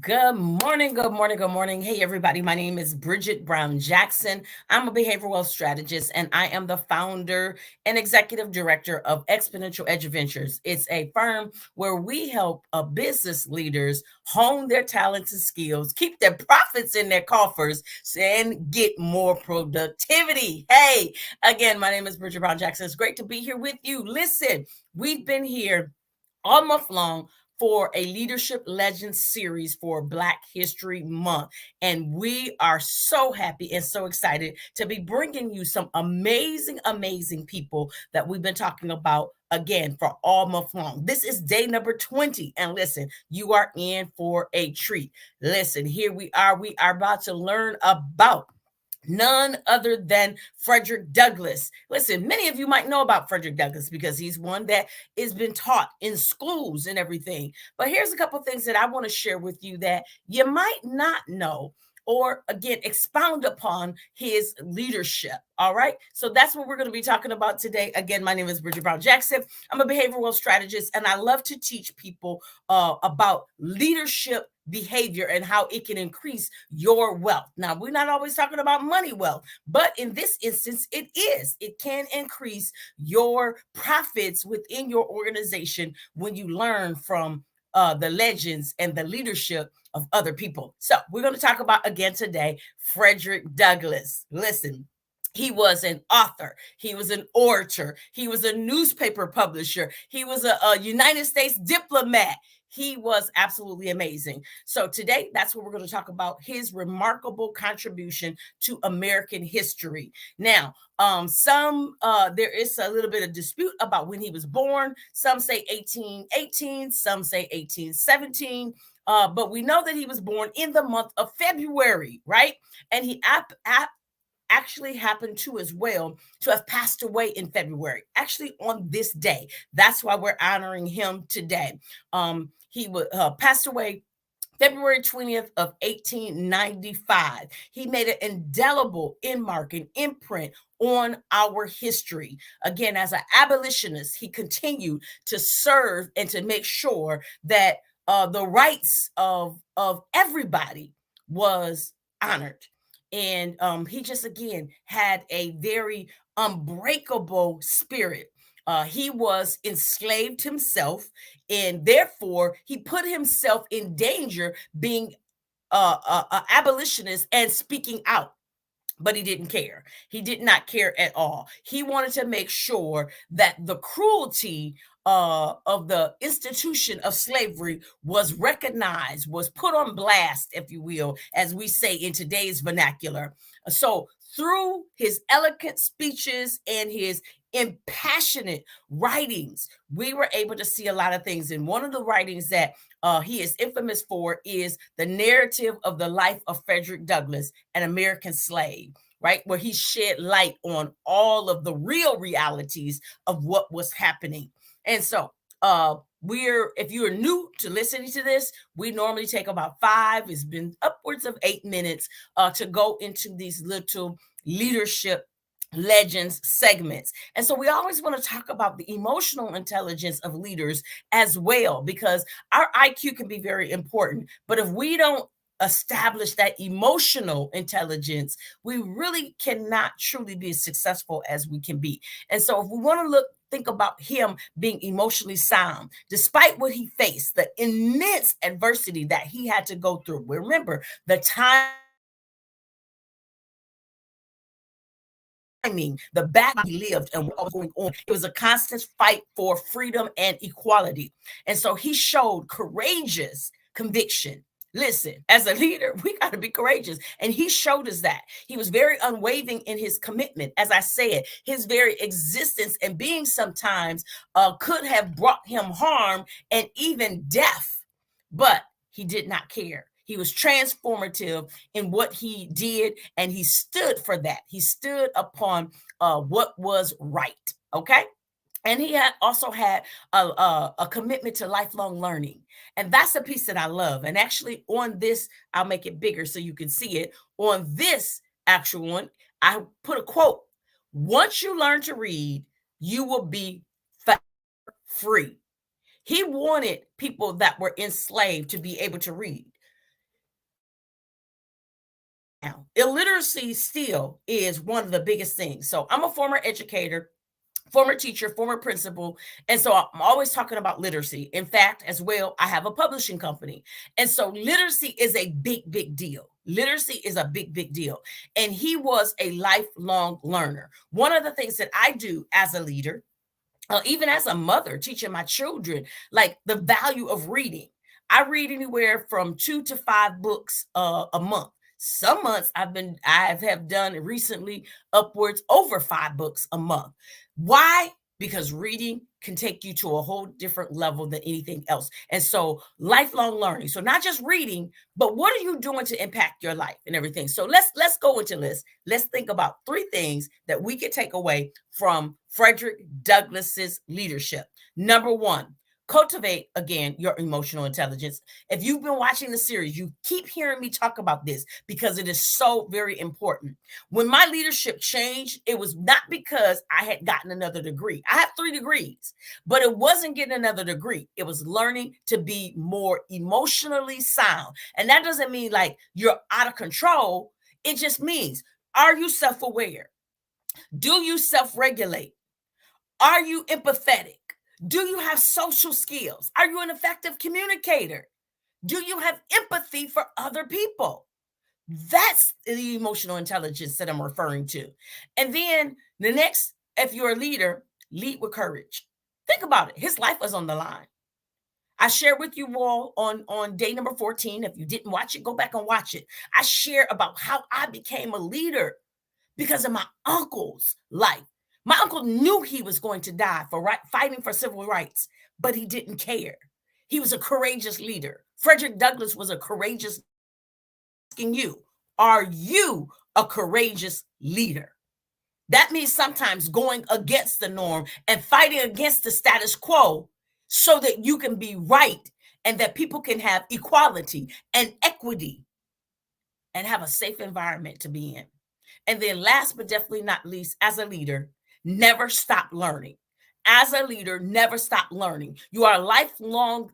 Good morning, good morning, good morning. Hey, everybody. My name is Bridget Brown Jackson. I'm a behavioral wealth strategist, and I am the founder and executive director of Exponential Edge Ventures. It's a firm where we help business leaders hone their talents and skills, keep their profits in their coffers, and get more productivity. Hey, again, my name is Bridget Brown Jackson. It's great to be here with you. Listen, we've been here all month long for a Leadership Legends series for Black History Month. And we are so happy and so excited to be bringing you some amazing, amazing people that we've been talking about again for all month long. This is day number 20. And listen, you are in for a treat. Listen, here we are. We are about to learn about none other than Frederick Douglass. Listen, many of you might know about Frederick Douglass because he's one that has been taught in schools and everything. But here's a couple things that I want to share with you that you might not know or again expound upon his leadership. All right. So that's what we're going to be talking about today. Again, my name is Bridget Brown Jackson. I'm a behavioral wealth strategist, and I love to teach people about leadership behavior and how it can increase your wealth. Now, we're not always talking about money wealth, but in this instance, it is. It can increase your profits within your organization when you learn from the legends and the leadership of other people. So we're going to talk about again today, Frederick Douglass. Listen, he was an author. He was an orator. He was a newspaper publisher. He was a United States diplomat. He was absolutely amazing. So today, that's what we're going to talk about, his remarkable contribution to American history. Now, there is a little bit of dispute about when he was born. Some say 1818, some say 1817. But we know that he was born in the month of February, right? And he actually happened to as well to have passed away in February, actually on this day. That's why we're honoring him today. He passed away February 20th of 1895. He made an indelible mark and imprint on our history. Again, as an abolitionist, he continued to serve and to make sure that the rights of everybody was honored. And he just, again, had a very unbreakable spirit. He was enslaved himself, and therefore he put himself in danger being a abolitionist and speaking out. But he didn't care. He did not care at all. He wanted to make sure that the cruelty of the institution of slavery was recognized, was put on blast, if you will, as we say in today's vernacular. So through his eloquent speeches and his impassionate writings, we were able to see a lot of things. And one of the writings that he is infamous for is the narrative of the life of Frederick Douglass, an American slave, right? Where he shed light on all of the real realities of what was happening. And so if you're new to listening to this, we normally take about 5, it's been upwards of 8 minutes to go into these little leadership legends segments. And so we always want to talk about the emotional intelligence of leaders as well, because our IQ can be very important. But if we don't establish that emotional intelligence, we really cannot truly be as successful as we can be. And so if we want to think about him being emotionally sound, despite what he faced, the immense adversity that he had to go through. Remember, the time, the battle he lived and what was going on. It was a constant fight for freedom and equality. And so he showed courageous conviction. Listen, as a leader, we got to be courageous. And he showed us that. He was very unwavering in his commitment. As I said, his very existence and being sometimes could have brought him harm and even death, but he did not care. He was transformative in what he did, and he stood for that. He stood upon what was right, okay? And he also had a commitment to lifelong learning. And that's the piece that I love. And actually on this, I'll make it bigger so you can see it. On this actual one, I put a quote. Once you learn to read, you will be free. He wanted people that were enslaved to be able to read. Now, illiteracy still is one of the biggest things. So I'm a former educator, former teacher, former principal. And so I'm always talking about literacy. In fact, as well, I have a publishing company. And so literacy is a big, big deal. Literacy is a big, big deal. And he was a lifelong learner. One of the things that I do as a leader, even as a mother, teaching my children, like the value of reading. I read anywhere from 2 to 5 books a month. Some months I have done recently upwards over 5 books a month. Why? Because reading can take you to a whole different level than anything else. And so lifelong learning. So not just reading, but what are you doing to impact your life and everything? So let's go into this. Let's think about 3 things that we could take away from Frederick Douglass's leadership. Number 1, cultivate, again, your emotional intelligence. If you've been watching the series, you keep hearing me talk about this because it is so very important. When my leadership changed, it was not because I had gotten another degree. I have 3 degrees, but it wasn't getting another degree. It was learning to be more emotionally sound. And that doesn't mean like you're out of control. It just means, are you self-aware? Do you self-regulate? Are you empathetic? Do you have social skills? Are you an effective communicator? Do you have empathy for other people? That's the emotional intelligence that I'm referring to. And then the next, if you're a leader, lead with courage. Think about it. His life was on the line. I shared with you all on day number 14. If you didn't watch it, go back and watch it. I shared about how I became a leader because of my uncle's life. My uncle knew he was going to die for fighting for civil rights, but he didn't care. He was a courageous leader. Frederick Douglass was a courageous. Asking you, are you a courageous leader? That means sometimes going against the norm and fighting against the status quo so that you can be right and that people can have equality and equity and have a safe environment to be in. And then last but definitely not least, as a leader, never stop learning. As a leader, never stop learning. You are lifelong,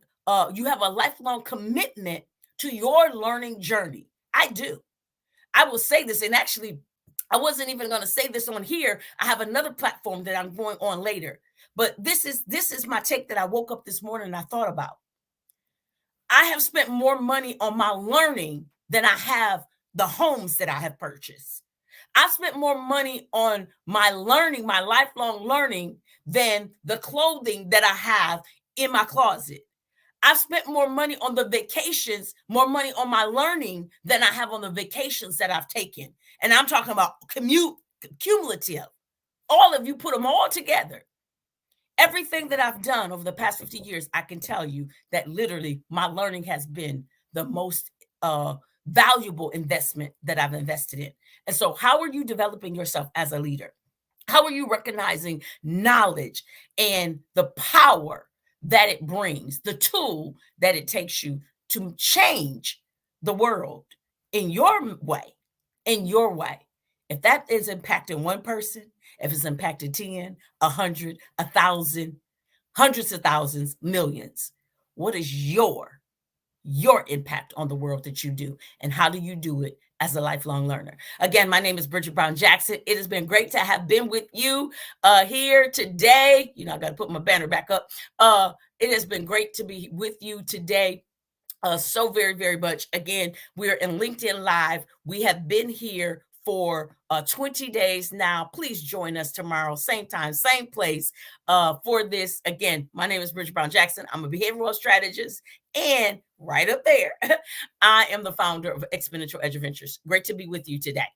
you have a lifelong commitment to your learning journey. I do. I will say this, and actually, I wasn't even going to say this on here. I have another platform that I'm going on later. But this is my take that I woke up this morning and I thought about. I have spent more money on my learning than I have the homes that I have purchased. I've spent more money on my learning, my lifelong learning, than the clothing that I have in my closet. I've spent more money on the vacations, more money on my learning than I have on the vacations that I've taken. And I'm talking about cumulative. All of you put them all together. Everything that I've done over the past 50 years, I can tell you that literally my learning has been the most valuable investment that I've invested in. And so how are you developing yourself as a leader? How are you recognizing knowledge and the power that it brings, the tool that it takes you to change the world in your way, in your way? If that is impacting one person, if it's impacted 10, 100, 1,000, hundreds of thousands, millions, what is your impact on the world that you do, and how do you do it as a lifelong learner? Again, my name is Bridget Brown Jackson. It has been great to have been with you here today. You know, I got to put my banner back up. It has been great to be with you today. So very, very much. Again, we're in LinkedIn Live. We have been here for 20 days now. Please join us tomorrow, same time, same place for this. Again, my name is Bridget Brown Jackson. I'm a behavioral strategist, and right up there, I am the founder of Exponential Edge Ventures. Great to be with you today.